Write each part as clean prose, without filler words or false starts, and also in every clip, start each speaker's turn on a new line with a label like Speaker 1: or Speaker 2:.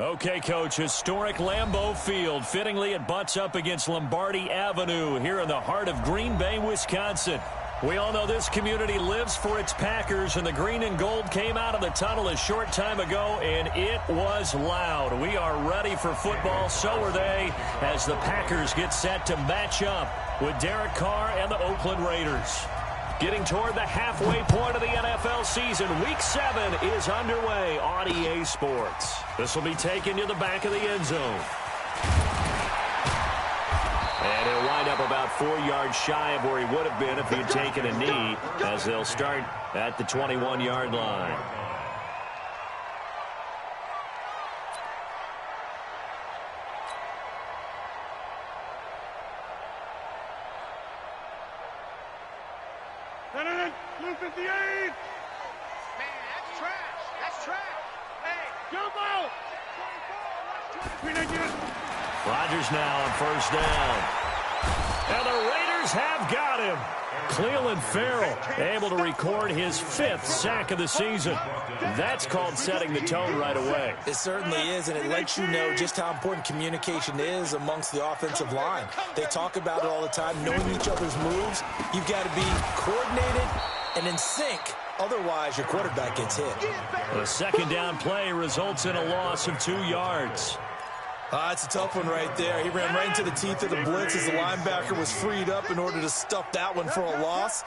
Speaker 1: Okay, Coach, historic Lambeau Field. Fittingly, it butts up against Lombardi Avenue here in the heart of Green Bay, Wisconsin. We all know this community lives for its Packers, and the green and gold came out of the tunnel a short time ago, and it was loud. We are ready for football, so are they, as the Packers get set to match up with Derek Carr and the Oakland Raiders. Getting toward the halfway point of the NFL season, Week 7 is underway on EA Sports. This will be taken to the back of the end zone. And he'll wind up about 4 yards shy of where he would have been if he had taken a knee, as they'll start at the 21-yard line.
Speaker 2: Blue 58! Man, that's trash. That's trash. Hey, jump out!
Speaker 1: Rodgers now on first down. And the Raiders have got him. Clelin Ferrell able to record his 5th sack of the season. That's called setting the tone right away.
Speaker 3: It certainly is, and it lets you know just how important communication is amongst the offensive line. They talk about it all the time, knowing each other's moves. You've got to be coordinated and in sync. Otherwise, your quarterback gets hit.
Speaker 1: A second down play results in a loss of 2 yards.
Speaker 3: It's a tough one right there. He ran right into the teeth of the blitz as the linebacker was freed up in order to stuff that one for a loss.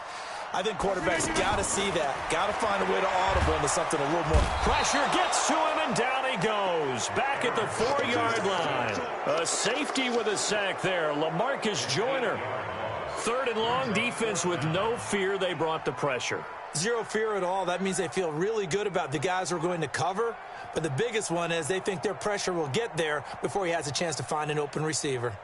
Speaker 3: I think quarterbacks got to see that. Got to find a way to audible into something a little more.
Speaker 1: Pressure gets to him, and down he goes. Back at the 4-yard line. A safety with a sack there. LaMarcus Joyner. 3rd and long, defense with no fear. They brought the pressure.
Speaker 3: Zero fear at all. That means they feel really good about the guys who are going to cover. But the biggest one is they think their pressure will get there before he has a chance to find an open receiver.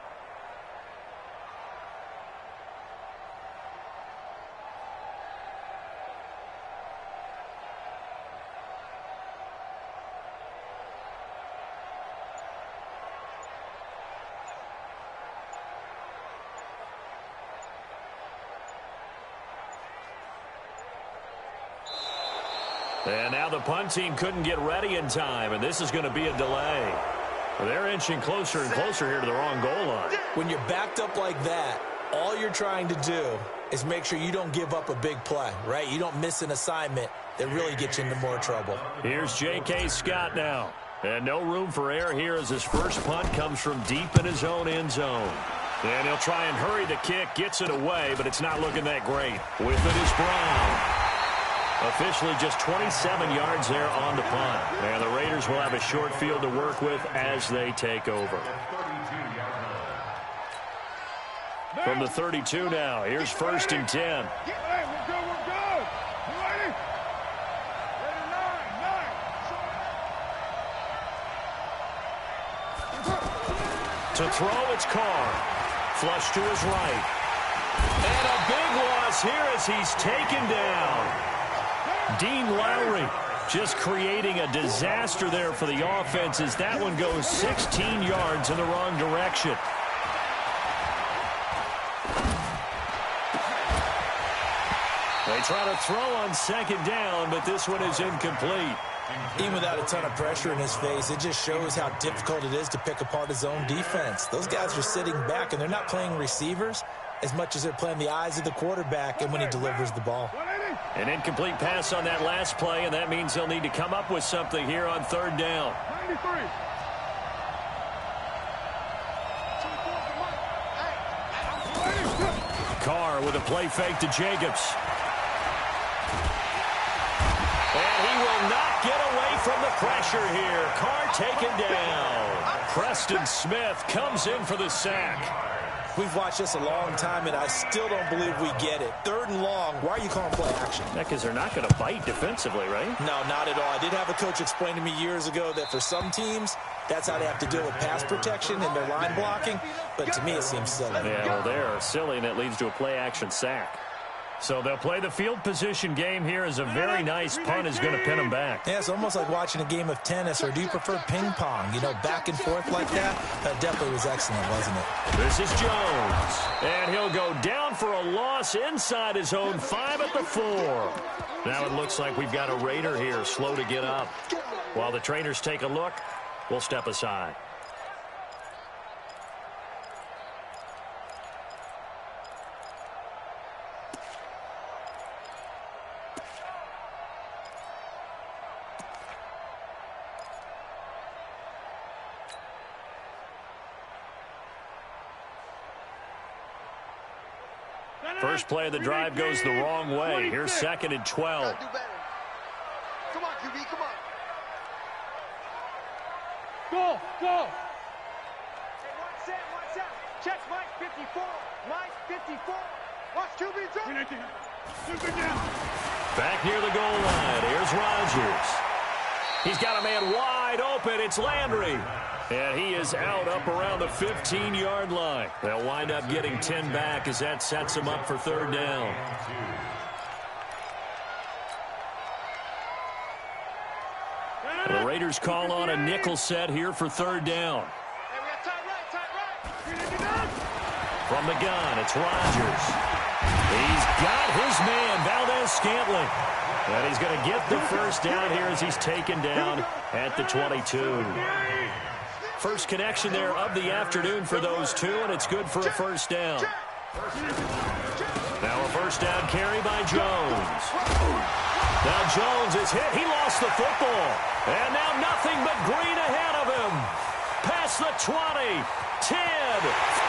Speaker 1: And now the punt team couldn't get ready in time, and this is going to be a delay. They're inching closer and closer here to the wrong goal line.
Speaker 3: When you're backed up like that, all you're trying to do is make sure you don't give up a big play, right? You don't miss an assignment that really gets you into more trouble.
Speaker 1: Here's J.K. Scott now. And no room for error here as his first punt comes from deep in his own end zone. And he'll try and hurry the kick, gets it away, but it's not looking that great. With it is Brown. Officially just 27 yards there on the punt. And the Raiders will have a short field to work with as they take over. From the 32 now, here's 1st and 10.
Speaker 2: Hey, we're good, we're good. You ready? Ready, 9.
Speaker 1: To throw, it's Carr. Flush to his right. And a big loss here as he's taken down. Dean Lowry just creating a disaster there for the offense as that one goes 16 yards in the wrong direction. They try to throw on 2nd down, but this one is incomplete.
Speaker 3: Even without a ton of pressure in his face, it just shows how difficult it is to pick apart his own defense. Those guys are sitting back, and they're not playing receivers as much as they're playing the eyes of the quarterback and when he delivers the ball.
Speaker 1: An incomplete pass on that last play, and that means they'll need to come up with something here on 3rd down.
Speaker 2: 93.
Speaker 1: Carr with a play fake to Jacobs. And he will not get away from the pressure here. Carr taken down. Preston Smith comes in for the sack.
Speaker 3: We've watched this a long time, and I still don't believe we get it. 3rd and long, why are you calling play action?
Speaker 1: Because they're not going to bite defensively, right?
Speaker 3: No, not at all. I did have a coach explain to me years ago that for some teams, that's how they have to deal with pass protection and their line blocking. But to me, it seems silly.
Speaker 1: Yeah, well, they're silly, and it leads to a play-action sack. So they'll play the field position game here as a very nice punt is going to pin them back.
Speaker 3: Yeah, it's almost like watching a game of tennis, or do you prefer ping pong? You know, back and forth like that? That definitely was excellent, wasn't it?
Speaker 1: This is Jones. And he'll go down for a loss inside his own 5 at the 4. Now it looks like we've got a Raider here, slow to get up. While the trainers take a look, will step aside. First play of the drive goes the wrong way. Here's 2nd and 12.
Speaker 2: Come on, QB, come on. Go, go. Hey, watch out. Check Mike 54. Mike 54. Watch QB drop.
Speaker 1: Back near the goal line. Here's Rodgers. He's got a man wide open. It's Landry. And he is out up around the 15-yard line. They'll wind up getting 10 back as that sets him up for 3rd down. The Raiders call on a nickel set here for 3rd down.
Speaker 2: Hey, we got tight right.
Speaker 1: From the gun, it's Rodgers. He's got his man, Valdez-Scantling. And he's going to get the 1st down here as he's taken down at the 22. First connection there of the afternoon for those two, and it's good for a 1st down. Now a 1st down carry by Jones. Now Jones is hit. He lost the football. And now nothing but green ahead of him. Past the 20. 10.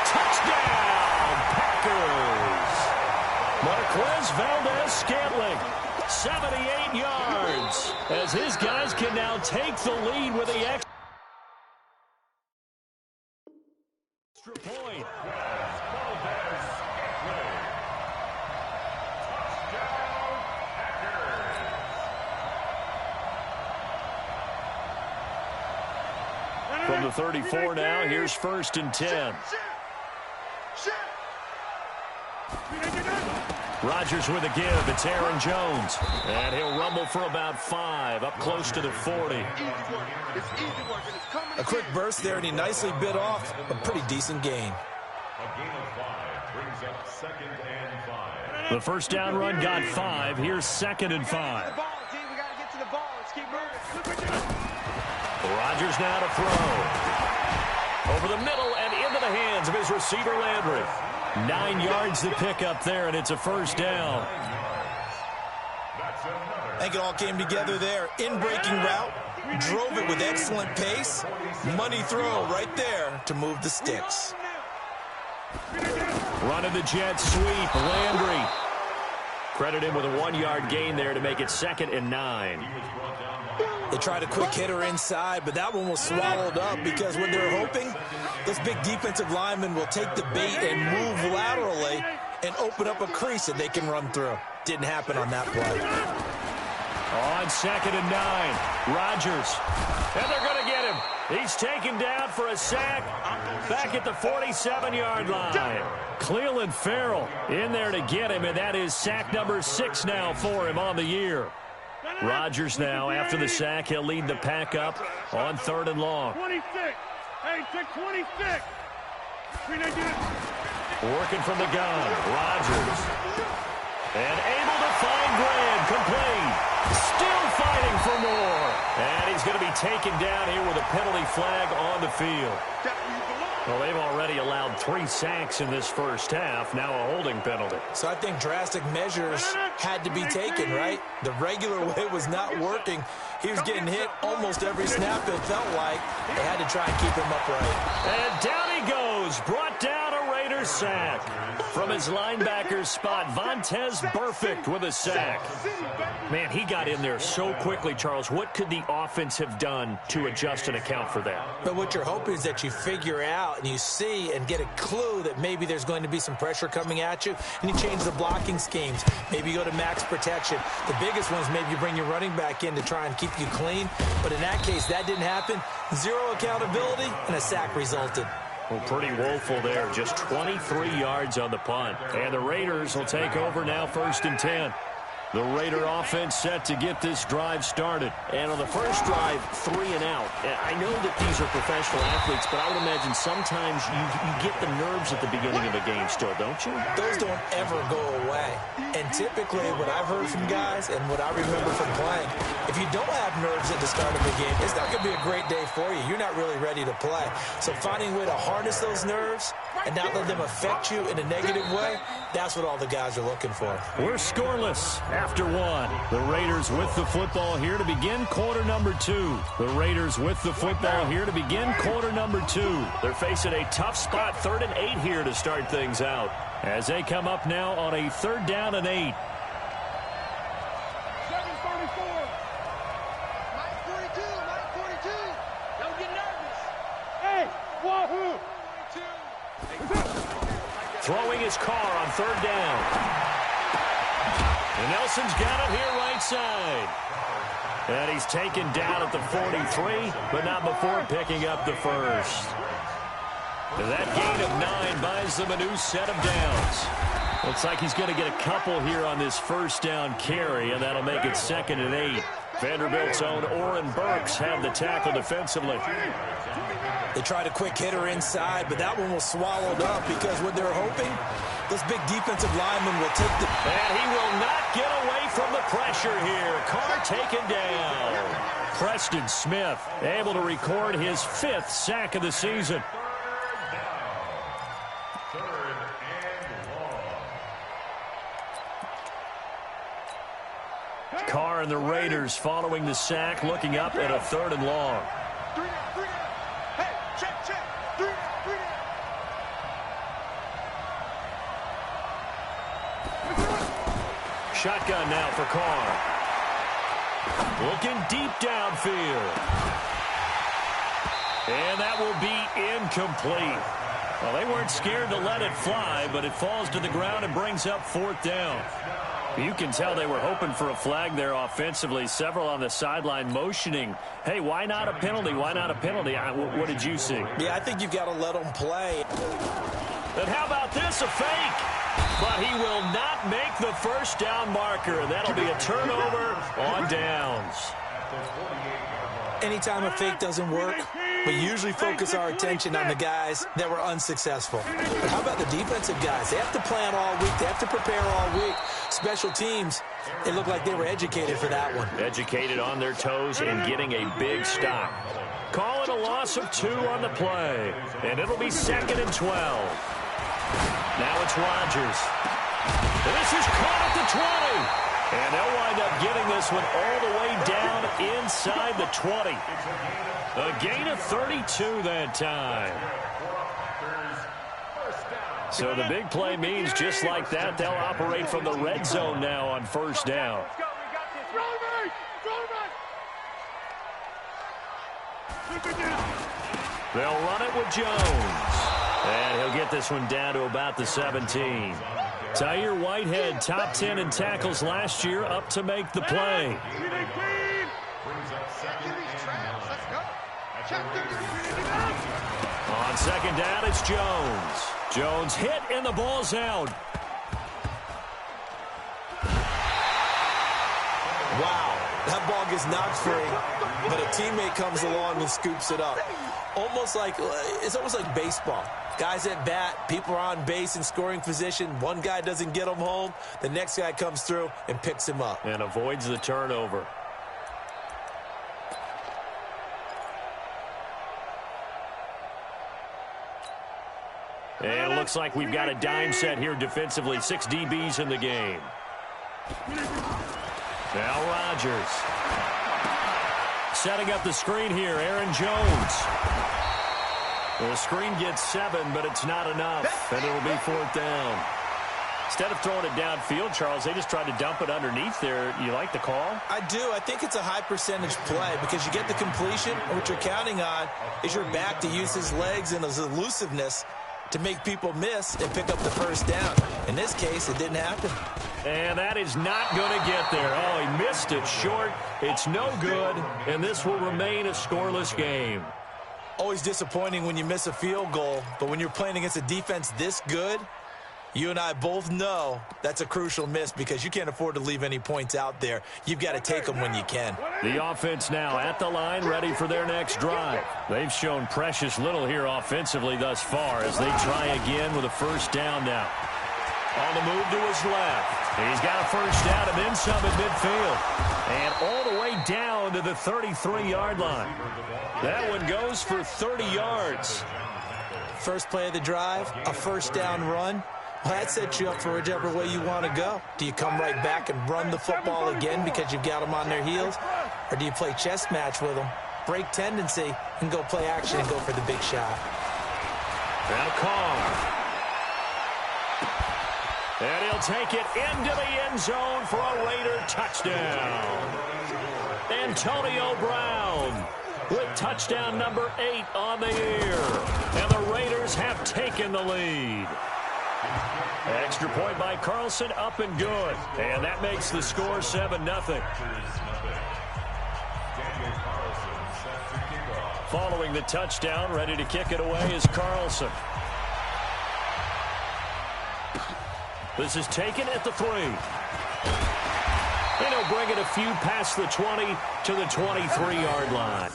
Speaker 1: Touchdown, Packers. Marquez Valdez-Scantling, 78 yards. As his guys can now take the lead with the extra point. From the 34 now, here's 1st and 10. Rodgers with a give. It's Aaron Jones. And he'll rumble for about 5, up close to the 40.
Speaker 3: A quick burst there, and he nicely bit off a pretty decent gain.
Speaker 1: The 1st down run got 5. Here's 2nd and 5. Rodgers now to throw. Over the middle and into the hands of his receiver, Landry. 9 yards to pick up there, and it's a 1st down.
Speaker 3: I think it all came together there. In-breaking route, drove it with excellent pace. Money throw right there to move the sticks.
Speaker 1: Running the jet sweep, Landry. Credit him with a 1-yard gain there to make it 2nd and 9.
Speaker 3: They tried a quick hitter inside, but that one was swallowed up because what they're hoping, those big defensive linemen will take the bait and move laterally and open up a crease that they can run through. Didn't happen on that play.
Speaker 1: On 2nd and 9, Rodgers. And they're going to get him. He's taken down for a sack back at the 47-yard line. Cleveland Farrell in there to get him, and that is sack number 6 now for him on the year. Rodgers now, after the sack, he'll lead the pack up on 3rd and long.
Speaker 2: 26. Hey, check 26.
Speaker 1: Working from the gun, Rodgers. And able to find Graham, complete. Still fighting for more. And he's going to be taken down here with a penalty flag on the field. Well, they've already allowed 3 sacks in this 1st half, now a holding penalty.
Speaker 3: So I think drastic measures had to be taken, right? The regular way was not working. He was getting hit almost every snap, it felt like. They had to try and keep him upright.
Speaker 1: And down he goes, brought down a Raiders sack. From his linebacker spot, Vontaze Burfict with a sack. Man, he got in there so quickly, Charles. What could the offense have done to adjust and account for that?
Speaker 3: But what you're hoping is that you figure out and you see and get a clue that maybe there's going to be some pressure coming at you, and you change the blocking schemes. Maybe you go to max protection. The biggest one is maybe you bring your running back in to try and keep you clean. But in that case, that didn't happen. 0 accountability, and a sack resulted.
Speaker 1: Well, pretty woeful there. Just 23 yards on the punt. And the Raiders will take over now, 1st and 10. The Raider offense set to get this drive started. And on the first drive, 3 and out. I know that these are professional athletes, but I would imagine sometimes you get the nerves at the beginning of a game still, don't you?
Speaker 3: Those don't ever go away. And typically what I've heard from guys and what I remember from playing, if you don't have nerves at the start of a game, it's not going to be a great day for you. You're not really ready to play. So finding a way to harness those nerves and not let them affect you in a negative way, that's what all the guys are looking for.
Speaker 1: We're scoreless after one. The Raiders with the football here to begin quarter number 2. The Raiders with the football here to begin quarter number 2. They're facing a tough spot, 3rd and 8 here to start things out, as they come up now on a 3rd down and 8.
Speaker 2: 7:34. Mike 42. Mike 42. Don't get nervous. Hey, wahoo!
Speaker 1: Throwing his car on 3rd down. And Nelson's got it here right side. And he's taken down at the 43, but not before picking up the first. That gain of 9 buys them a new set of downs. Looks like he's going to get a couple here on this first down carry, and that'll make it 2nd and 8. Vanderbilt's own Oren Burks had the tackle defensively.
Speaker 3: They tried a quick hitter inside, but that one was swallowed up because what they're hoping, those big defensive linemen will take the...
Speaker 1: And he will not get away from the pressure here. Carr taken down. Preston Smith able to record his 5th sack of the season. Carr and the Raiders following the sack, looking up at a 3rd and long.
Speaker 2: Hey, check. 3 down.
Speaker 1: Shotgun now for Carr. Looking deep downfield. And that will be incomplete. Well, they weren't scared to let it fly, but it falls to the ground and brings up 4th down. You can tell they were hoping for a flag there offensively. Several on the sideline motioning, hey, why not a penalty? Why not a penalty? What did you see?
Speaker 3: Yeah, I think you've got to let them play.
Speaker 1: And how about this, a fake? But he will not make the first down marker. That'll be a turnover on downs.
Speaker 3: Anytime a fake doesn't work, we usually focus our attention on the guys that were unsuccessful. But how about the defensive guys? They have to plan all week. They have to prepare all week. Special teams, it looked like they were educated for that one.
Speaker 1: Educated on their toes and getting a big stop. Call it a loss of 2 on the play. And it'll be 2nd and 12. Now it's Rodgers. This is caught at the 20. And they'll wind up getting this one all the way down inside the 20. A gain of 32 that time. So the big play means just like that, they'll operate from the red zone now on 1st down. They'll run it with Jones. And he'll get this one down to about the 17. Tyre Whitehead, top 10 in tackles last year, up to make the play. On 2nd down, it's Jones. Jones hit, and the ball's out.
Speaker 3: Wow, that ball gets knocked free, but a teammate comes along and scoops it up. It's almost like baseball. Guys at bat, people are on base in scoring position. One guy doesn't get him home. The next guy comes through and picks him up.
Speaker 1: And avoids the turnover. And it looks like we've got a dime set here defensively. 6 DBs in the game. Now Rodgers. Setting up the screen here, Aaron Jones. The screen gets 7, but it's not enough. And it'll be 4th down. Instead of throwing it downfield, Charles, they just tried to dump it underneath there. You like the call?
Speaker 3: I do. I think it's a high percentage play because you get the completion. And what you're counting on is your back to use his legs and his elusiveness to make people miss and pick up the first down. In this case, it didn't happen.
Speaker 1: And that is not going to get there. Oh, he missed it short. It's no good, and this will remain a scoreless game.
Speaker 3: Always disappointing when you miss a field goal, but when you're playing against a defense this good, you and I both know that's a crucial miss because you can't afford to leave any points out there. You've got to take them when you can.
Speaker 1: The offense now at the line, ready for their next drive. They've shown precious little here offensively thus far as they try again with a first down now. On the move to his left. He's got a first down and then some at midfield. And all the way down to the 33-yard line. That one goes for 30 yards.
Speaker 3: First play of the drive, a first down run. Well, that sets you up for whichever way you want to go. Do you come right back and run the football again because you've got them on their heels? Or do you play chess match with them, break tendency, and go play action and go for the big shot?
Speaker 1: Now Carr. And he'll take it into the end zone for a Raider touchdown. Antonio Brown with touchdown number 8 on the year. And the Raiders have taken the lead. Extra point by Carlson, up and good. And that makes the score 7-0. Following the touchdown, ready to kick it away is Carlson. This is taken at the 3. And he'll bring it a few past the 20 to the 23-yard line.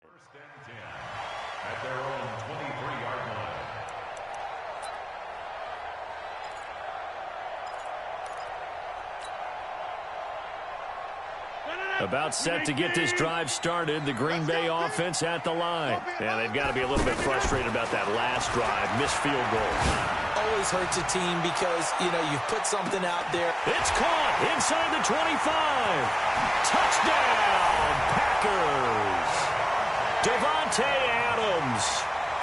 Speaker 4: First and 10 at their own 23-yard line.
Speaker 1: About set to get this drive started, the Green Bay offense at the line. And they've got to be a little bit frustrated about that last drive, missed field goal.
Speaker 3: Always hurts a team because, you've put something out there.
Speaker 1: It's caught inside the 25. Touchdown, Packers. Devontae Adams,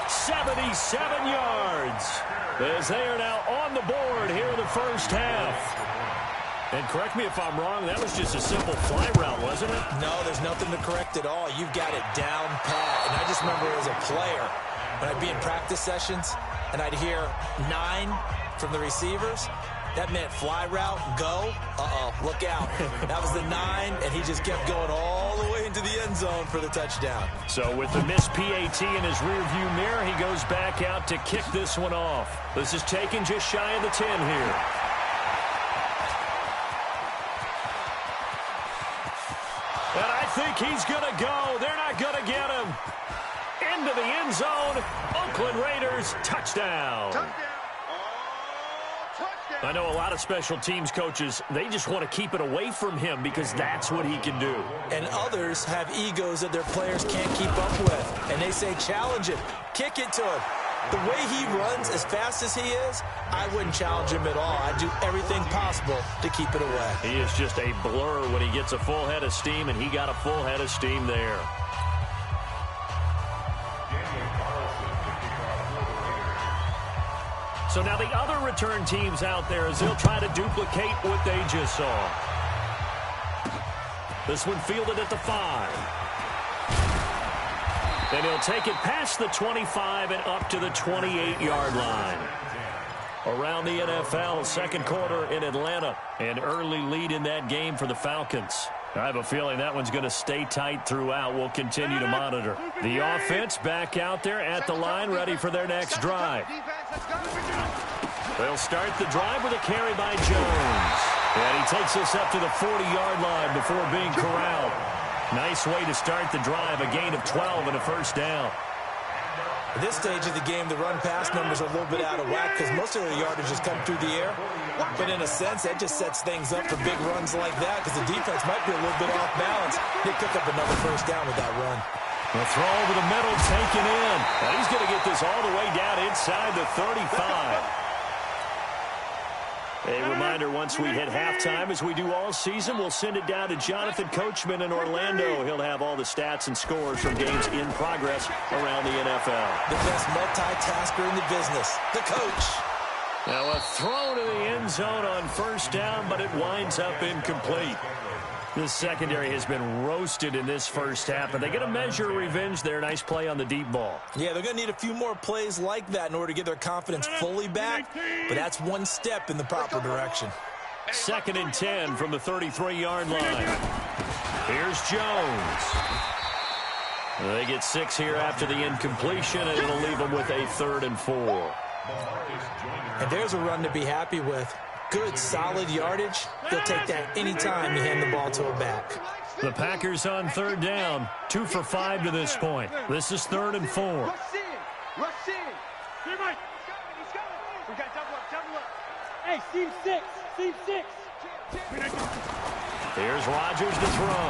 Speaker 1: 77 yards, as they are now on the board here in the first half. And correct me if I'm wrong, that was just a simple fly route, wasn't it?
Speaker 3: No, there's nothing to correct at all. You've got it down pat. And I just remember as a player, when I'd be in practice sessions, and I'd hear 9 from the receivers, that meant fly route, go, look out. That was the 9, and he just kept going all the way into the end zone for the touchdown.
Speaker 1: So with the missed PAT in his rearview mirror, he goes back out to kick this one off. This is taken just shy of the 10 here. And I think he's going to go. They're not going to get him. Into the end zone. Oakland Raiders, touchdown. I know a lot of special teams coaches, they just want to keep it away from him because that's what he can do.
Speaker 3: And others have egos that their players can't keep up with. And they say, challenge him, kick it to him. The way he runs as fast as he is, I wouldn't challenge him at all. I'd do everything possible to keep it away.
Speaker 1: He is just a blur when he gets a full head of steam, and he got a full head of steam there. So now the other return teams out there as they'll try to duplicate what they just saw. This one fielded at the 5. And he'll take it past the 25 and up to the 28-yard line. Around the NFL, second quarter in Atlanta. An early lead in that game for the Falcons. I have a feeling that one's going to stay tight throughout. We'll continue to monitor. The offense back out there at the line, ready for their next drive. They'll start the drive with a carry by Jones. And he takes us up to the 40-yard line before being corralled. Nice way to start the drive, a gain of 12 and a first down.
Speaker 3: At this stage of the game, the run-pass numbers are a little bit out of whack because most of the yardage has come through the air. But in a sense, that just sets things up for big runs like that because the defense might be a little bit off balance. They pick up another first down with that run.
Speaker 1: The throw over the middle taken in. And he's going to get this all the way down inside the 35. A reminder, once we hit halftime, as we do all season, we'll send it down to Jonathan Coachman in Orlando. He'll have all the stats and scores from games in progress around the NFL.
Speaker 3: The best multitasker in the business, the coach.
Speaker 1: Now a throw to the end zone on first down, but it winds up incomplete. This secondary has been roasted in this first half, but they get a measure of revenge there. Nice play on the deep ball.
Speaker 3: Yeah, they're going to need a few more plays like that in order to get their confidence fully back, but that's one step in the proper direction.
Speaker 1: 2nd and 10 from the 33-yard line. Here's Jones. They get 6 here after the incompletion, and it'll leave them with a 3rd and 4.
Speaker 3: And there's a run to be happy with. Good, solid yardage. They'll take that anytime you hand the ball to a back.
Speaker 1: The Packers on 3rd down, 2 for 5 to this point. This is 3rd and 4.
Speaker 2: Rush in. Rush in. He's coming. We got double up. Hey, seam 6. Seam 6.
Speaker 1: Here's Rodgers to throw.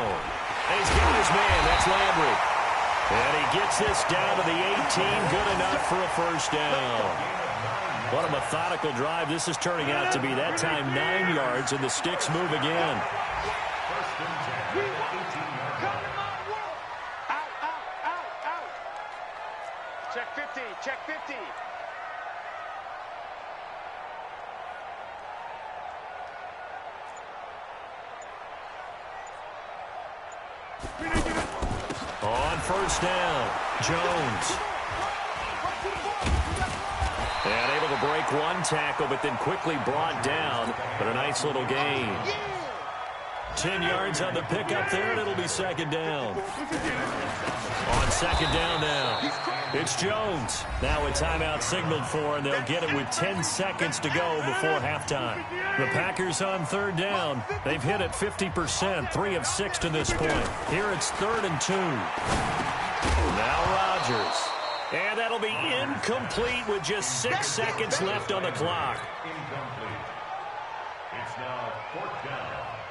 Speaker 1: And he's got his man. That's Landry. And he gets this down to the 18. Good enough for a first down. What a methodical drive this is turning out to be. That time 9 yards, and the sticks move again.
Speaker 2: Out. Check 50. Check 50.
Speaker 1: On first down, Jones. And able to break one tackle, but then quickly brought down. But a nice little gain. 10 yards on the pickup there, and it'll be 2nd down. On 2nd down now, it's Jones. Now a timeout signaled for, and they'll get it with 10 seconds to go before halftime. The Packers on 3rd down. They've hit it 50%, 3 of 6 to this point. Here it's 3rd and 2. Now Rodgers. And that'll be incomplete with just 6 seconds left on the clock.
Speaker 4: It's now 4th down.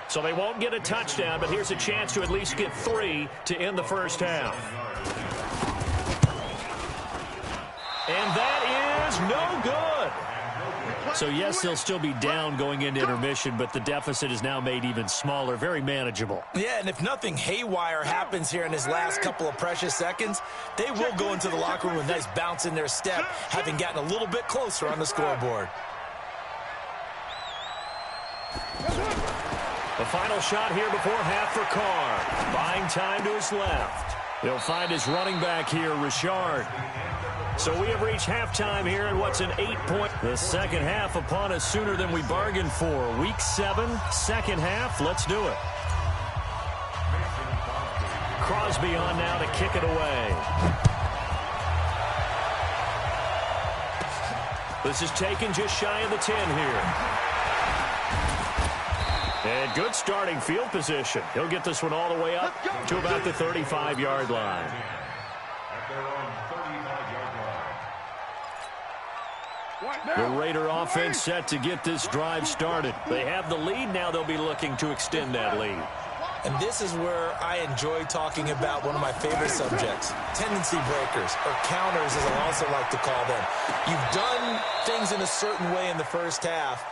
Speaker 1: So they won't get a touchdown, but here's a chance to at least get 3 to end the first half. And that is no good. So, yes, they'll still be down going into intermission, but the deficit is now made even smaller, very manageable.
Speaker 3: Yeah, and if nothing haywire happens here in his last couple of precious seconds, they will go into the locker room with a nice bounce in their step, having gotten a little bit closer on the scoreboard.
Speaker 1: The final shot here before half for Carr. Buying time to his left. He'll find his running back here, Richard. So we have reached halftime here at what's an 8-point. The second half upon us sooner than we bargained for. Week 7, second half. Let's do it. Crosby on now to kick it away. This is taken just shy of the 10 here. And good starting field position. He'll get this one all the way up to about the 35-yard line.
Speaker 4: At their own 35-yard line.
Speaker 1: The Raider offense set to get this drive started. They have the lead. Now they'll be looking to extend that lead.
Speaker 3: And this is where I enjoy talking about one of my favorite subjects, tendency breakers, or counters as I also like to call them. You've done things in a certain way in the first half,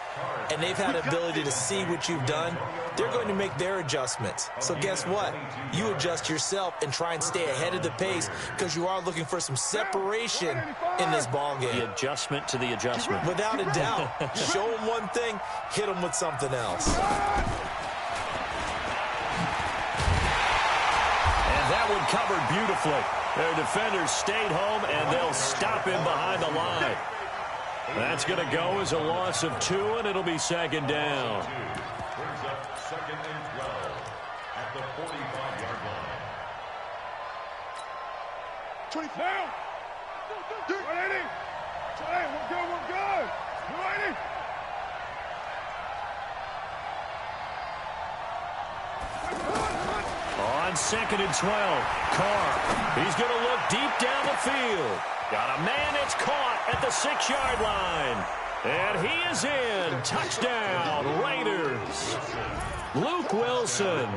Speaker 3: and they've had the ability to see what you've done. They're going to make their adjustments. So guess what? You adjust yourself and try and stay ahead of the pace because you are looking for some separation in this ball game.
Speaker 1: The adjustment to the adjustment.
Speaker 3: Without a doubt. Show them one thing, hit them with something else.
Speaker 1: That one covered beautifully. Their defenders stayed home, and they'll stop him behind the line. That's going to go as a loss of 2, and it'll be 2nd down.
Speaker 4: Brings up 2nd and 12 at the 45-yard line.
Speaker 2: 20 down. 180. 180. We're good. 180.
Speaker 1: On 2nd and 12, Carr. He's going to look deep down the field. Got a man that's caught at the 6-yard line. And he is in. Touchdown, Raiders. Luke Wilson,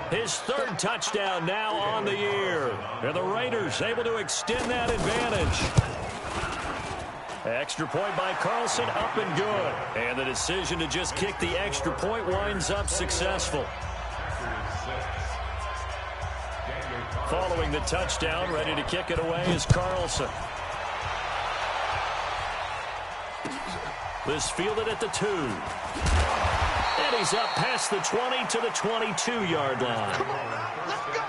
Speaker 1: his 3rd touchdown now on the year. And the Raiders able to extend that advantage. Extra point by Carlson, up and good. And the decision to just kick the extra point winds up successful. Following the touchdown, ready to kick it away is Carlson. This fielded at the 2. And he's up past the 20 to the 22-yard line.
Speaker 2: Come on, let's go.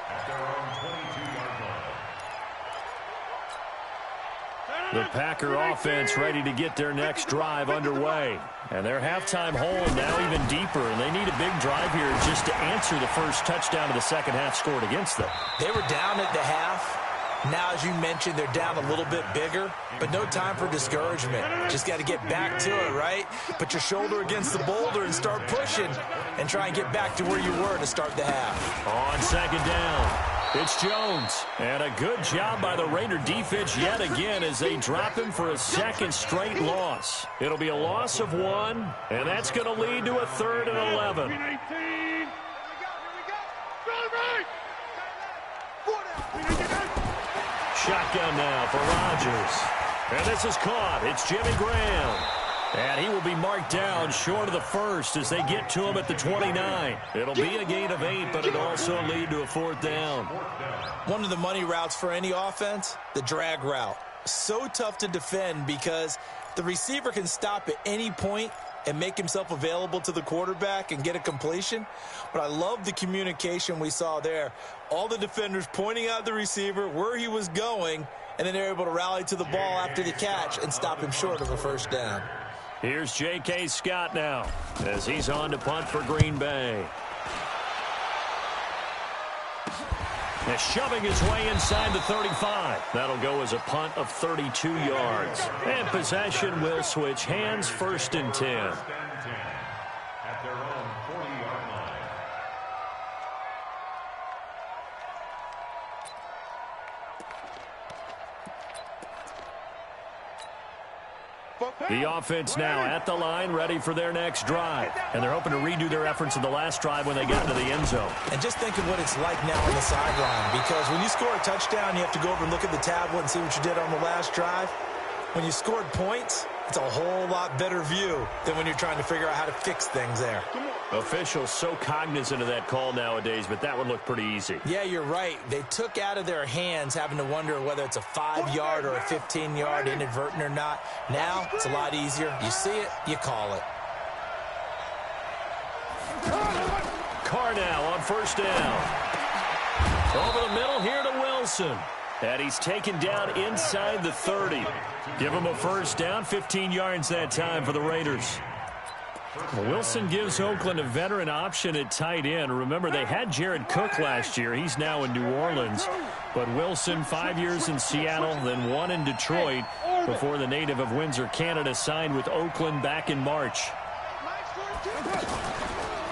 Speaker 4: At their own 22-yard line.
Speaker 1: The Packer offense ready to get their next drive underway. And their halftime hole now even deeper, and they need a big drive here just to answer the first touchdown of the second half scored against them.
Speaker 3: They were down at the half. Now, as you mentioned, they're down a little bit bigger, but no time for discouragement. Just got to get back to it, right? Put your shoulder against the boulder and start pushing and try and get back to where you were to start the half.
Speaker 1: On second down, it's Jones. And a good job by the Raider defense yet again as they drop him for a second straight loss. It'll be a loss of 1, and that's going to lead to a 3rd and 11.
Speaker 2: Here we go.
Speaker 1: Shotgun now for Rodgers. And this is caught. It's Jimmy Graham. And he will be marked down short of the first as they get to him at the 29. It'll be a gain of 8, but it'll also lead to a 4th down.
Speaker 3: One of the money routes for any offense, the drag route. So tough to defend because the receiver can stop at any point and make himself available to the quarterback and get a completion. But I love the communication we saw there. All the defenders pointing out the receiver, where he was going, and then they're able to rally to the ball after the catch and stop him short of a first down.
Speaker 1: Here's J.K. Scott now as he's on to punt for Green Bay. And shoving his way inside the 35. That'll go as a punt of 32 yards. And possession will switch hands, 1st and 10.
Speaker 4: At their own 40-yard line.
Speaker 1: The offense now at the line, ready for their next drive. And they're hoping to redo their efforts in the last drive when they got into the end zone.
Speaker 3: And just think of what it's like now on the sideline, because when you score a touchdown, you have to go over and look at the tablet and see what you did on the last drive. When you scored points, it's a whole lot better view than when you're trying to figure out how to fix things there.
Speaker 1: Officials so cognizant of that call nowadays, but that would look pretty easy.
Speaker 3: Yeah, you're right. They took out of their hands having to wonder whether it's a 5-yard or a 15-yard inadvertent or not. Now, it's a lot easier. You see it, you call it.
Speaker 1: Carr now on 1st down. Over the middle here to Wilson. And he's taken down inside the 30. Give him a 1st down, 15 yards that time for the Raiders. Wilson gives Oakland a veteran option at tight end. Remember, they had Jared Cook last year. He's now in New Orleans. But Wilson, 5 years in Seattle, then 1 in Detroit before the native of Windsor, Canada, signed with Oakland back in March.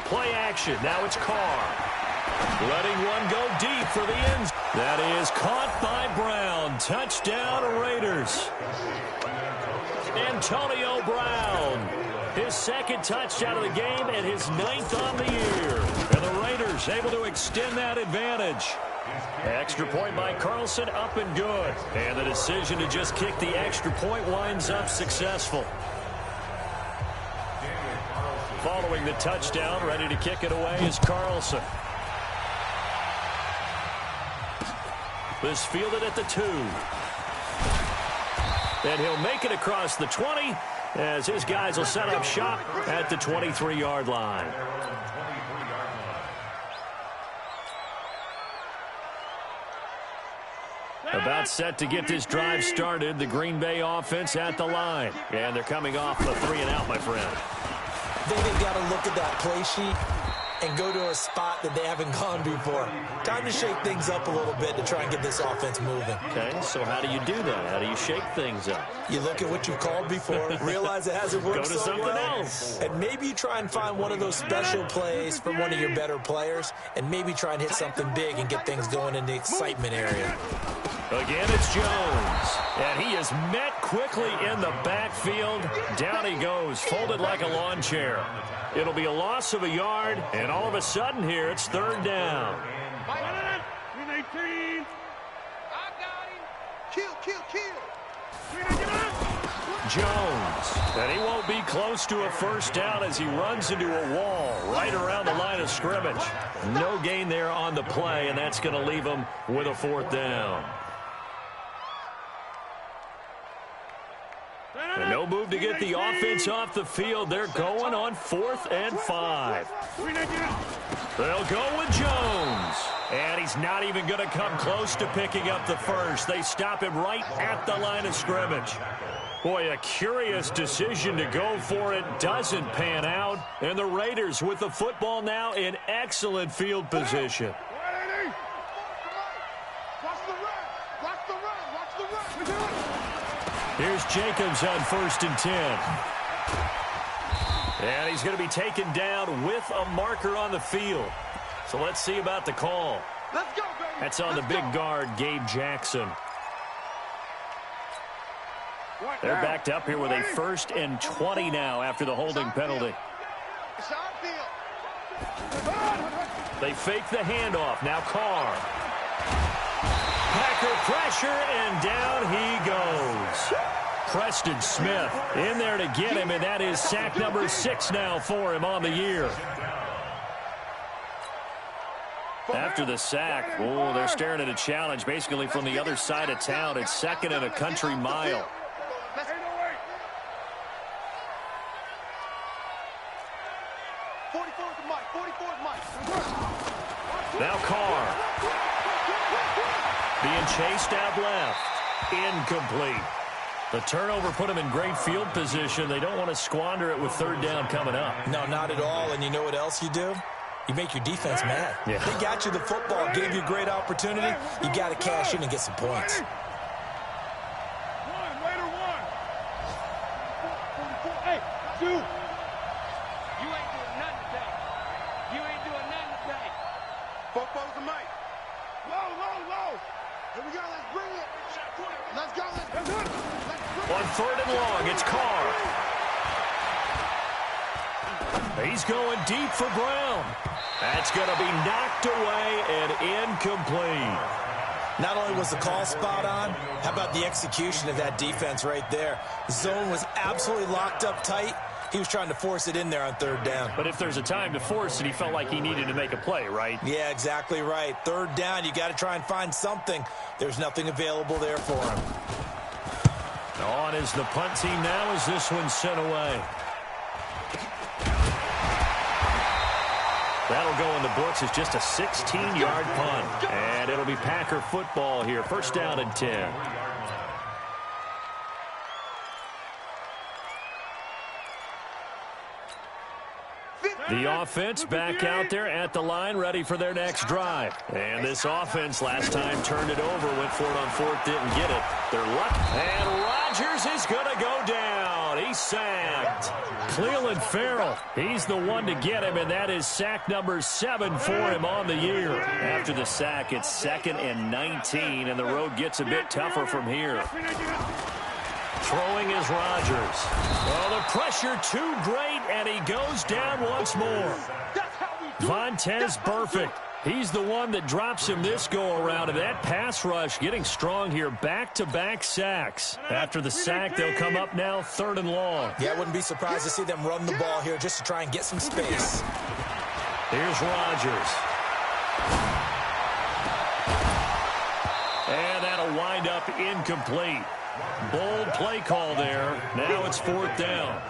Speaker 1: Play action. Now it's Carr. Letting one go deep for the end. That is caught by Brown. Touchdown, Raiders. Antonio Brown. His 2nd touchdown of the game and his 9th on the year. And the Raiders able to extend that advantage. Extra point by Carlson, up and good. And the decision to just kick the extra point winds up successful. Following the touchdown, ready to kick it away is Carlson. This fielded at the 2. And he'll make it across the 20 as his guys will set up shop at the 23-yard line. About set to get this drive started, the Green Bay offense at the line. And they're coming off a 3-and-out, my friend.
Speaker 3: I think they've got to look at that play sheet and go to a spot that they haven't gone before. Time to shake things up a little bit to try and get this offense moving.
Speaker 1: Okay, so how do you do that? How do you shake things up?
Speaker 3: You look at what you've called before, realize it hasn't worked
Speaker 1: Go to
Speaker 3: so
Speaker 1: something
Speaker 3: well,
Speaker 1: else.
Speaker 3: and maybe you try and find one of those special plays from one of your better players, and maybe try and hit something big and get things going in the excitement area.
Speaker 1: Again, it's Jones. And he is met quickly in the backfield. Down he goes, folded like a lawn chair. It'll be a loss of a yard, and all of a sudden here, it's 3rd down.
Speaker 2: 18. I got him. Kill.
Speaker 1: Jones. And he won't be close to a 1st down as he runs into a wall right around the line of scrimmage. No gain there on the play, and that's going to leave him with a 4th down. And no move to get the offense off the field. They're going on 4th and 5. They'll go with Jones. And he's not even going to come close to picking up the first. They stop him right at the line of scrimmage. Boy, a curious decision to go for it. Doesn't pan out. And the Raiders with the football now in excellent field position. Here's Jacobs on 1st and 10. And he's going to be taken down with a marker on the field. So let's see about the call.
Speaker 2: Let's go, baby.
Speaker 1: That's on the big guard, Gabe Jackson. They're backed up here with a 1st and 20 now after the holding penalty.
Speaker 2: It's our field.
Speaker 1: They fake the handoff. Now Carr. Packer pressure, and down he goes. Preston Smith in there to get him, and that is sack number 6 now for him on the year. After the sack, oh, they're staring at a challenge basically from the other side of town. It's 2nd and a country mile. Now Carr. Being chased out left. Incomplete. The turnover put him in great field position. They don't want to squander it with 3rd down coming up.
Speaker 3: No, not at all. And you know what else you do? You make your defense mad.
Speaker 1: Yeah.
Speaker 3: They got you the football, gave you a great opportunity. You got to cash in and get some points.
Speaker 2: Hey, dude. You ain't doing nothing today. You ain't doing nothing today. Football's the mic. Low, low, low. Here we go. Let's bring it. Let's go. Let's bring it.
Speaker 1: On 3rd and long, it's Carr. He's going deep for Brown. That's going to be knocked away and incomplete.
Speaker 3: Not only was the call spot on, how about the execution of that defense right there? The zone was absolutely locked up tight. He was trying to force it in there on 3rd down.
Speaker 1: But if there's a time to force it, he felt like he needed to make a play, right?
Speaker 3: Yeah, exactly right. 3rd down, you got to try and find something. There's nothing available there for him.
Speaker 1: On is the punt team now as this one's sent away. That'll go in the books as just a 16-yard punt. And it'll be Packer football here. 1st down and 10. The offense back out there at the line, ready for their next drive. And this offense last time turned it over, went for it on 4th, didn't get it. They're lucky. And Rodgers is going to go down. He's sacked. Cleveland Farrell, he's the one to get him, and that is sack number 7 for him on the year. After the sack, it's 2nd and 19, and the road gets a bit tougher from here. Throwing is Rodgers. Oh, the pressure too great, and he goes down once more. Vontaze Burfict. He's the one that drops him this go-around. And that pass rush getting strong here. Back-to-back sacks. After the sack, they'll come up now 3rd and long.
Speaker 3: Yeah, I wouldn't be surprised to see them run the ball here just to try and get some space.
Speaker 1: Here's Rodgers. And that'll wind up incomplete. Bold play call there. Now it's 4th down.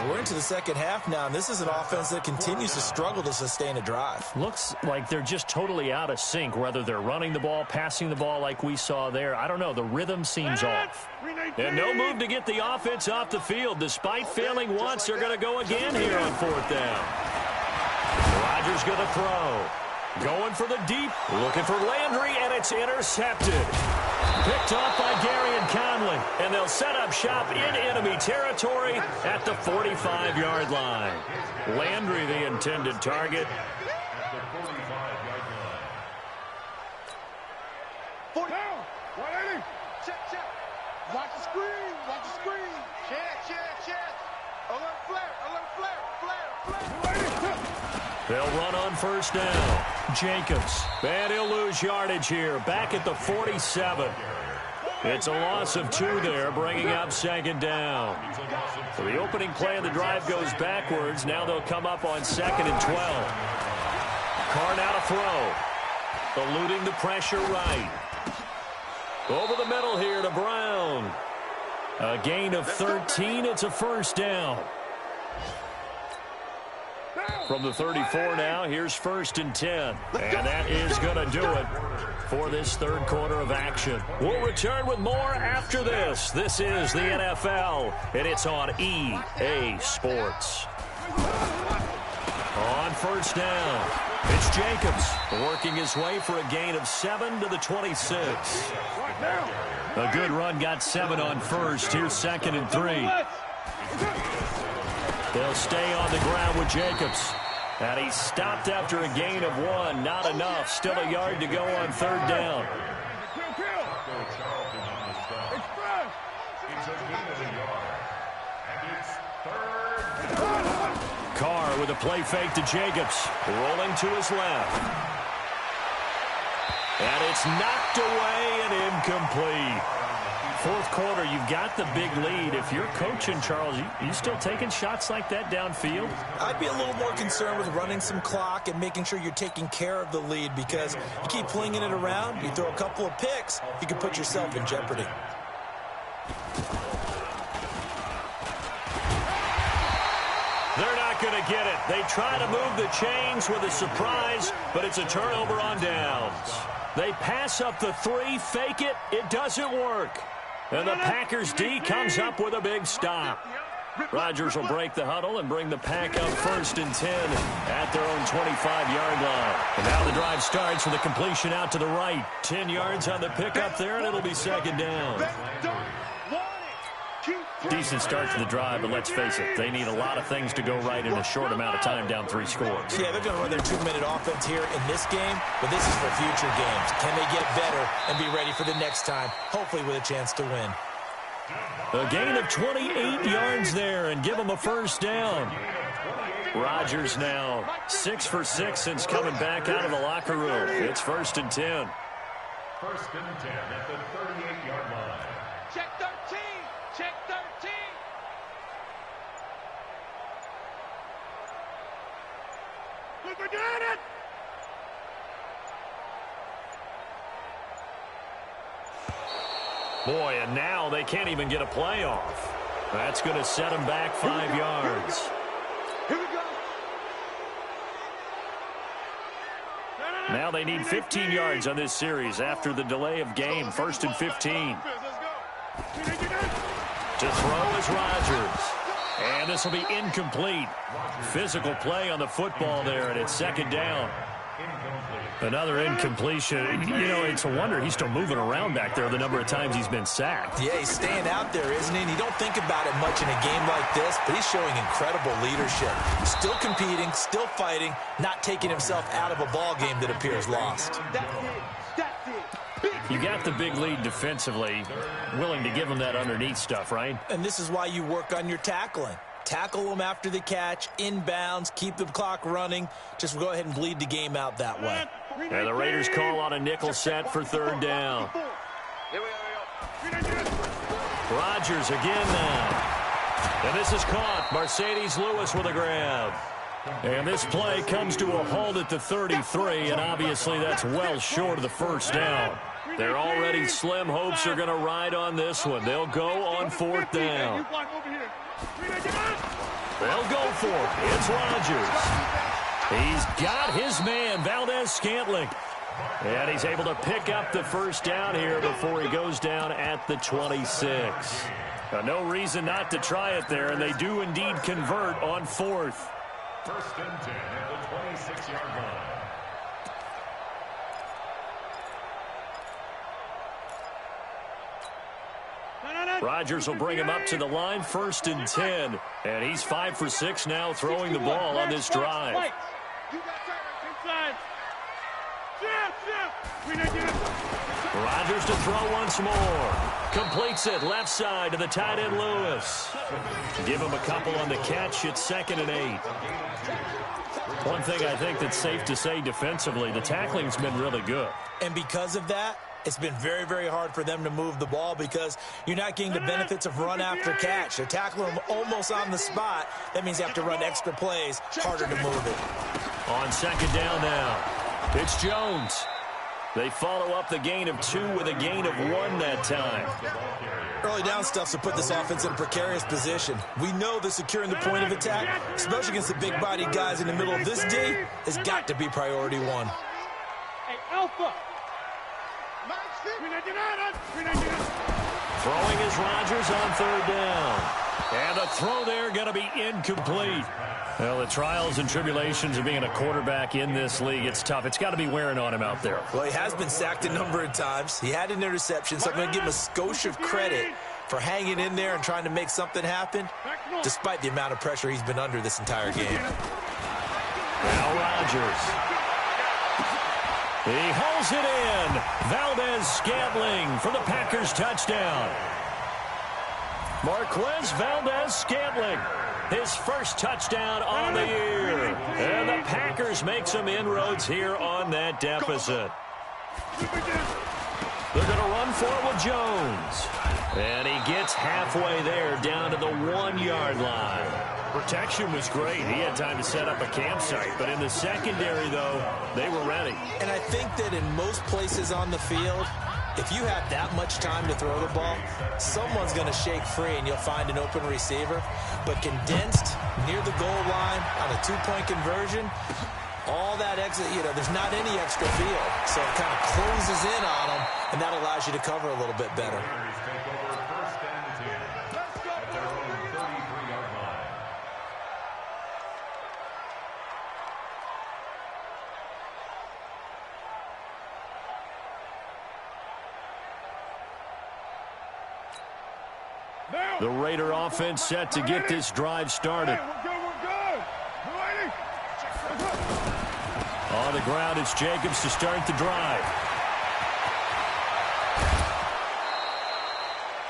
Speaker 3: We're into the 2nd half now, and this is an offense that continues to struggle to sustain a drive.
Speaker 1: Looks like they're just totally out of sync, whether they're running the ball, passing the ball like we saw there. I don't know. The rhythm seems off. And no move to get the offense off the field. Despite failing once, they're going to go again here on 4th down. Rodgers going to throw. Going for the deep. Looking for Landry, and it's intercepted. Picked off by Gary and Conley. And they'll set up shop in enemy territory at the 45-yard line. Landry, the intended target.
Speaker 4: At the 45-yard line.
Speaker 2: Down. 180. Check, check. Watch the screen. Watch the screen. Check. Alert flare.
Speaker 1: They'll run on 1st down. Jacobs. And he'll lose yardage here. Back at the 47. It's a loss of 2 there, bringing up 2nd down. So the opening play of the drive goes backwards. Now they'll come up on 2nd and 12. Carr now to throw. Eluding the pressure right. Over the middle here to Brown. A gain of 13. It's a first down. From the 34 now, here's 1st and 10. And that is going to do it for this third quarter of action. We'll return with more after this. This is the NFL, and it's on EA Sports. On first down, it's Jacobs working his way for a gain of 7 to the 26. A good run got 7 on first. Here's 2nd and 3. They'll stay on the ground with Jacobs. And he stopped after a gain of 1. Not enough. Still a yard to go on 3rd down. Carr with a play fake to Jacobs. Rolling to his left. And it's knocked away and incomplete. Fourth quarter, you've got the big lead. If you're coaching, Charles, you still taking shots like that downfield?
Speaker 3: I'd be a little more concerned with running some clock and making sure you're taking care of the lead, because you keep flinging it around, you throw a couple of picks, you can put yourself in jeopardy.
Speaker 1: They're not going to get it. They try to move the chains with a surprise, but it's a turnover on downs. They pass up the 3, fake it. It doesn't work. And the Packers D comes up with a big stop. Rodgers will break the huddle and bring the Pack up 1st and 10 at their own 25-yard line. And now the drive starts with a completion out to the right. 10 yards on the pickup there, and it'll be 2nd down. Decent start to the drive, but let's face it, they need a lot of things to go right in a short amount of time, down 3 scores.
Speaker 3: Yeah, they're going to run their 2-minute offense here in this game, but this is for future games. Can they get better and be ready for the next time, hopefully with a chance to win?
Speaker 1: A gain of 28 yards there and give them a 1st down. Rodgers now 6 for 6 since coming back out of the locker room. It's 1st and 10.
Speaker 4: 1st and 10 at the 38-yard line.
Speaker 2: Check 13. Check 13. Look, we're doing it.
Speaker 1: Boy, and now they can't even get a play off. That's going to set them back 5 yards.
Speaker 2: Here we go.
Speaker 1: Now they need 15 yards on this series after the delay of game. 1st and 15. To throw is Rodgers. And this will be incomplete. Physical play on the football there, and it's 2nd down. Another incompletion. You know, it's a wonder he's still moving around back there the number of times he's been sacked.
Speaker 3: Yeah, he's staying out there, isn't he? And you don't think about it much in a game like this, but he's showing incredible leadership. Still competing, still fighting, not taking himself out of a ball game that appears lost.
Speaker 1: You got the big lead defensively, willing to give him that underneath stuff, right?
Speaker 3: And this is why you work on your tackling. Tackle them after the catch, inbounds, keep the clock running. Just go ahead and bleed the game out that way.
Speaker 1: And the Raiders call on a nickel set for 3rd down. Rodgers again now. And this is caught. Mercedes Lewis with a grab. And this play comes to a halt at the 33, and obviously that's well short of the 1st down. Their already slim hopes are going to ride on this one. They'll go on 4th down. They'll go for it. It's Rodgers. He's got his man, Valdez-Scantling. And he's able to pick up the 1st down here before he goes down at the 26. No reason not to try it there, and they do indeed convert on 4th.
Speaker 4: 1st and 10 at the 26-yard line.
Speaker 1: Rodgers will bring him up to the line, 1st and 10. And he's 5 for 6 now throwing the ball on this drive. Rodgers to throw once more. Completes it left side to the tight end Lewis. Give him a couple on the catch. It's 2nd and 8. One thing I think that's safe to say defensively, the tackling's been really good.
Speaker 3: And because of that, it's been very, very hard for them to move the ball because you're not getting the benefits of run after catch. They're tackling them almost on the spot. That means you have to run extra plays, harder to move it.
Speaker 1: On 2nd down now, it's Jones. They follow up the gain of 2 with a gain of 1 that time.
Speaker 3: Early down stuffs to put this offense in a precarious position. We know that securing the point of attack, especially against the big-bodied guys in the middle of this D, has got to be priority 1.
Speaker 2: Hey, Alpha.
Speaker 1: Throwing is Rodgers on 3rd down. And the throw there going to be incomplete. Well, the trials and tribulations of being a quarterback in this league, it's tough. It's got to be wearing on him out there.
Speaker 3: Well, he has been sacked a number of times. He had an interception, so I'm going to give him a skosh of credit for hanging in there and trying to make something happen, despite the amount of pressure he's been under this entire game.
Speaker 1: Now Rodgers. He holds it in. Valdez-Scantling for the Packers touchdown. Marquez Valdez-Scantling, his first touchdown on the year. And the Packers make some inroads here on that deficit. They're going to run for it with Jones. And he gets halfway there down to the 1-yard line. Protection was great. He had time to set up a campsite. But in the secondary, though, they were ready.
Speaker 3: And I think that in most places on the field, if you have that much time to throw the ball, someone's going to shake free and you'll find an open receiver. But condensed near the goal line on a 2-point conversion, all that exit, there's not any extra field. So it kind of closes in on them, and that allows you to cover a little bit better.
Speaker 1: The Raider offense set to get this drive started. On the ground, it's Jacobs to start the drive.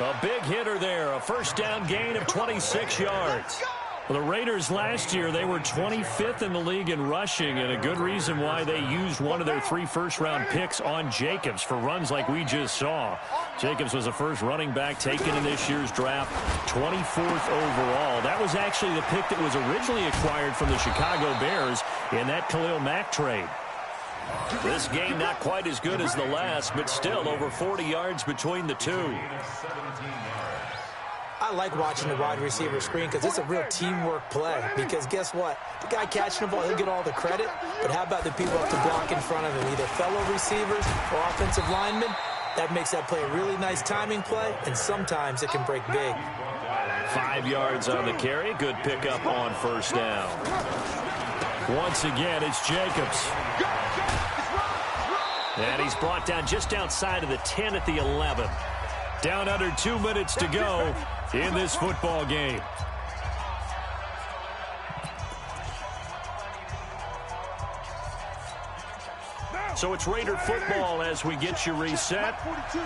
Speaker 1: A big hitter there, a first down gain of 26 yards. Well, the Raiders last year, they were 25th in the league in rushing, and a good reason why they used one of their 3 first-round picks on Jacobs for runs like we just saw. Jacobs was the first running back taken in this year's draft, 24th overall. That was actually the pick that was originally acquired from the Chicago Bears in that Khalil Mack trade. This game not quite as good as the last, but still over 40 yards between the two.
Speaker 3: I like watching the wide receiver screen because it's a real teamwork play. Because guess what? The guy catching the ball, he'll get all the credit. But how about the people up to block in front of him, either fellow receivers or offensive linemen? That makes that play a really nice timing play, and sometimes it can break big.
Speaker 1: 5 yards on the carry. Good pickup on first down. Once again, it's Jacobs. And he's brought down just outside of the 10 at the 11. Down under 2 minutes to go in this football game. So it's Raider football as we get you reset.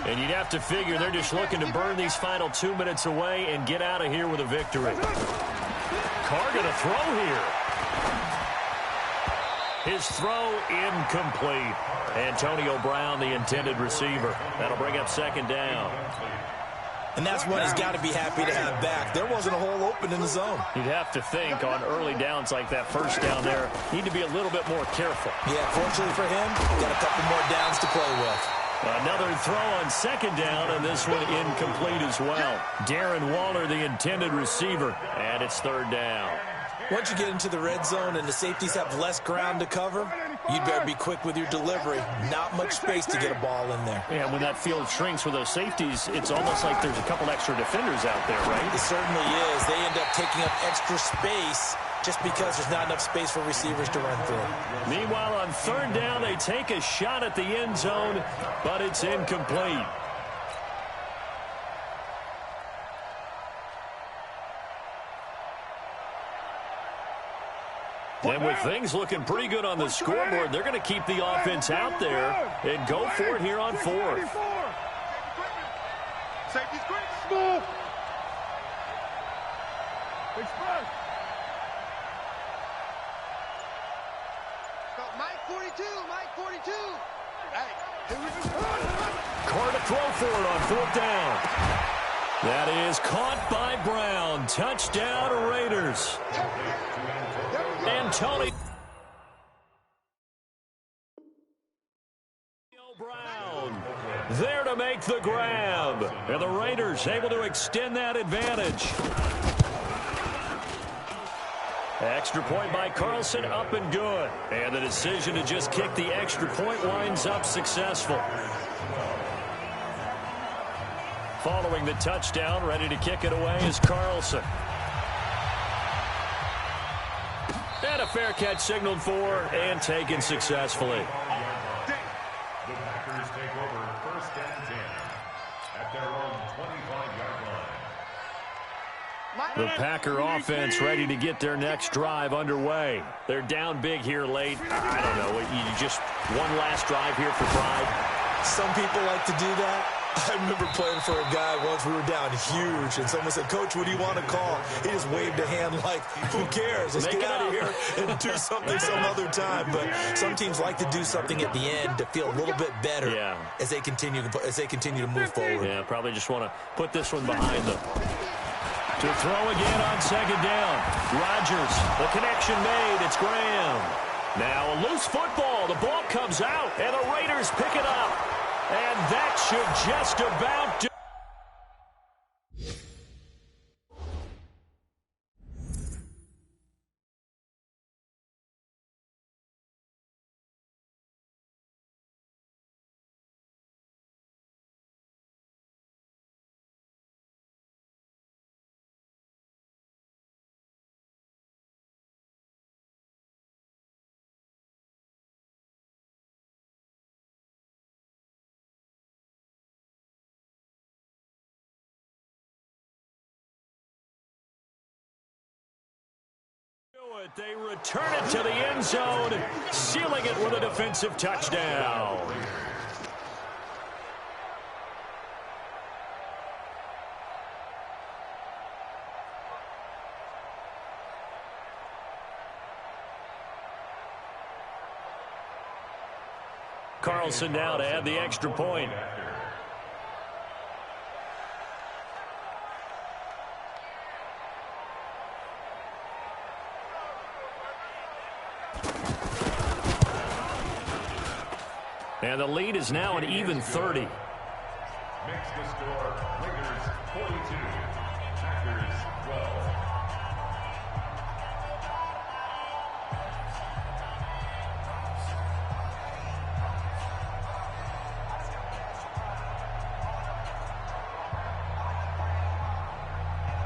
Speaker 1: And you'd have to figure they're just looking to burn these final 2 minutes away and get out of here with a victory. Carr going to throw here. His throw incomplete. Antonio Brown, the intended receiver. That'll bring up second down.
Speaker 3: And that's one he's got to be happy to have back. There wasn't a hole open in the zone.
Speaker 1: You'd have to think on early downs like that first down there, need to be a little bit more careful.
Speaker 3: Yeah, fortunately for him, got a couple more downs to play with.
Speaker 1: Another throw on second down, and this one incomplete as well. Darren Waller, the intended receiver, and it's third down.
Speaker 3: Once you get into the red zone and the safeties have less ground to cover, you'd better be quick with your delivery. Not much space to get a ball in there.
Speaker 1: Yeah, when that field shrinks with those safeties, it's almost like there's a couple extra defenders out there, right?
Speaker 3: It certainly is. They end up taking up extra space just because there's not enough space for receivers to run through.
Speaker 1: Meanwhile, on third down, they take a shot at the end zone, but it's incomplete. And with things looking pretty good on the scoreboard, they're going to keep the offense out there and go for it here on fourth.
Speaker 2: Safety's quick. Small. Mike 42, Mike 42. Hey, here we go.
Speaker 1: Carr to throw for it on fourth down. That is caught by Brown. Touchdown, Raiders. And Tony make the grab. And the Raiders able to extend that advantage. Extra point by Carlson, up and good. And the decision to just kick the extra point winds up successful. Following the touchdown, ready to kick it away is Carlson. And a fair catch signaled for and taken successfully.
Speaker 4: The Packers take over 1st and 10 at their own 25-yard line.
Speaker 1: The Packer offense ready to get their next drive underway. They're down big here late. I don't know. You just one last drive here for pride.
Speaker 3: Some people like to do that. I remember playing for a guy once. We were down huge, and someone said, "Coach, what do you want to call?" He just waved a hand like, who cares? Let's get out of here and do something some other time. But some teams like to do something at the end to feel a little bit better as they continue to move forward.
Speaker 1: Yeah, probably just want to put this one behind them. To throw again on 2nd down. Rodgers, the connection made. It's Graham. Now a loose football. The ball comes out, and the Raiders pick it up. And that should just about do. They return it to the end zone, sealing it with a defensive touchdown. Carlson now to add the extra point. And the lead is now an even 30.
Speaker 4: Makes the score Raiders 42, Packers 12.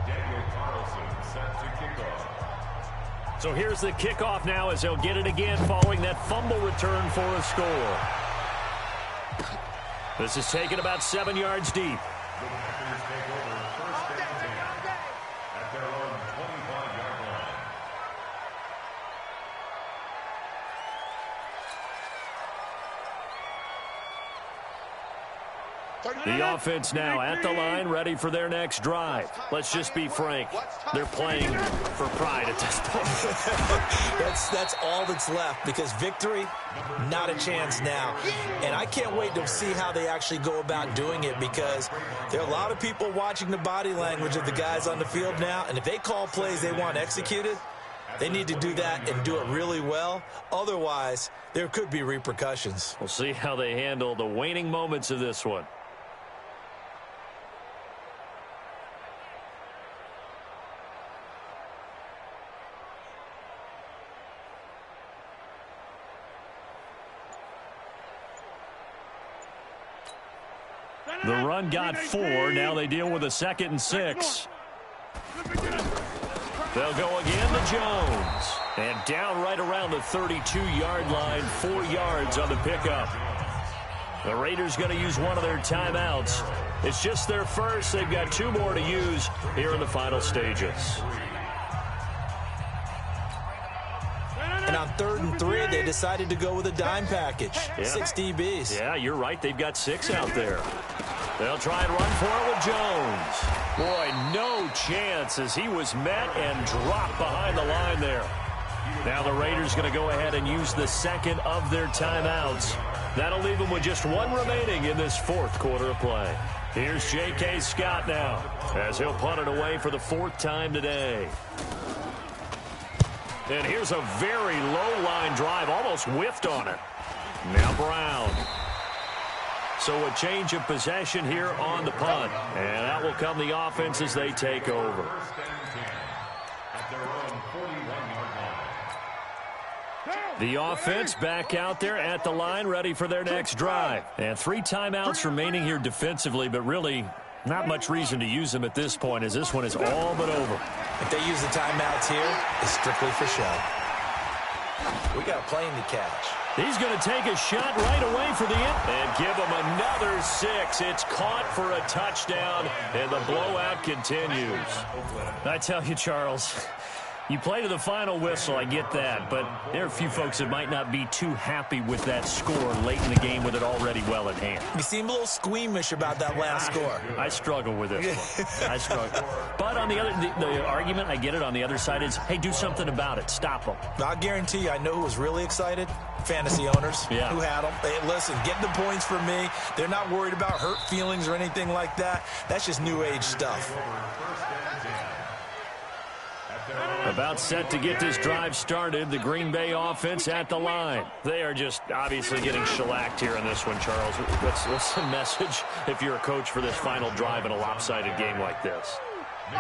Speaker 4: Daniel Carlson set to kick off.
Speaker 1: So here's the kickoff now as they'll get it again following that fumble return for a score. This is taken about 7 yards deep.
Speaker 4: The Packers take over 1st and 10 at their own 25-yard line.
Speaker 1: The offense now at the line, ready for their next drive. Let's just be frank. They're playing for pride at this point.
Speaker 3: That's all that's left, because victory, not a chance now. And I can't wait to see how they actually go about doing it, because there are a lot of people watching the body language of the guys on the field now, and if they call plays they want executed, they need to do that and do it really well. Otherwise, there could be repercussions.
Speaker 1: We'll see how they handle the waning moments of this one. The run got 4. Now they deal with a 2nd and 6. They'll go again to Jones. And down right around the 32-yard line, 4 yards on the pickup. The Raiders going to use one of their timeouts. It's just their first. They've got 2 more to use here in the final stages.
Speaker 3: And on 3rd and 3, they decided to go with a dime package. 6 DBs.
Speaker 1: Yeah, you're right. They've got 6 out there. They'll try and run for it with Jones. Boy, no chance as he was met and dropped behind the line there. Now the Raiders going to go ahead and use the 2nd of their timeouts. That'll leave them with just 1 remaining in this 4th quarter of play. Here's J.K. Scott now as he'll punt it away for the 4th time today. And here's a very low line drive, almost whiffed on it. Now Brown. So a change of possession here on the punt. And out will come the offense as they take over.
Speaker 4: First and 10 at their own 41-yard line.
Speaker 1: The offense back out there at the line, ready for their next drive. And 3 timeouts remaining here defensively, but really not much reason to use them at this point, as this one is all but over.
Speaker 3: If they use the timeouts here, it's strictly for show. We got a plane to catch.
Speaker 1: He's going to take a shot right away for the end and give him another 6. It's caught for a touchdown, and the blowout continues. I tell you, Charles, you play to the final whistle, I get that, but there are a few folks that might not be too happy with that score late in the game with it already well in hand.
Speaker 3: You seem a little squeamish about that last score.
Speaker 1: I struggle with this one. I struggle. But on the other, the argument, I get it, on the other side is, hey, do something about it. Stop them.
Speaker 3: I'll guarantee you, I know who was really excited. Fantasy owners who had them. Hey, listen, get the points for me. They're not worried about hurt feelings or anything like that. That's just new age stuff.
Speaker 1: About set to get this drive started, the Green Bay offense at the line. They are just obviously getting shellacked here in this one, Charles. What's the message if you're a coach for this final drive in a lopsided game like this?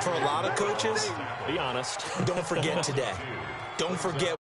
Speaker 3: For a lot of coaches,
Speaker 1: be honest.
Speaker 3: don't forget today. Don't forget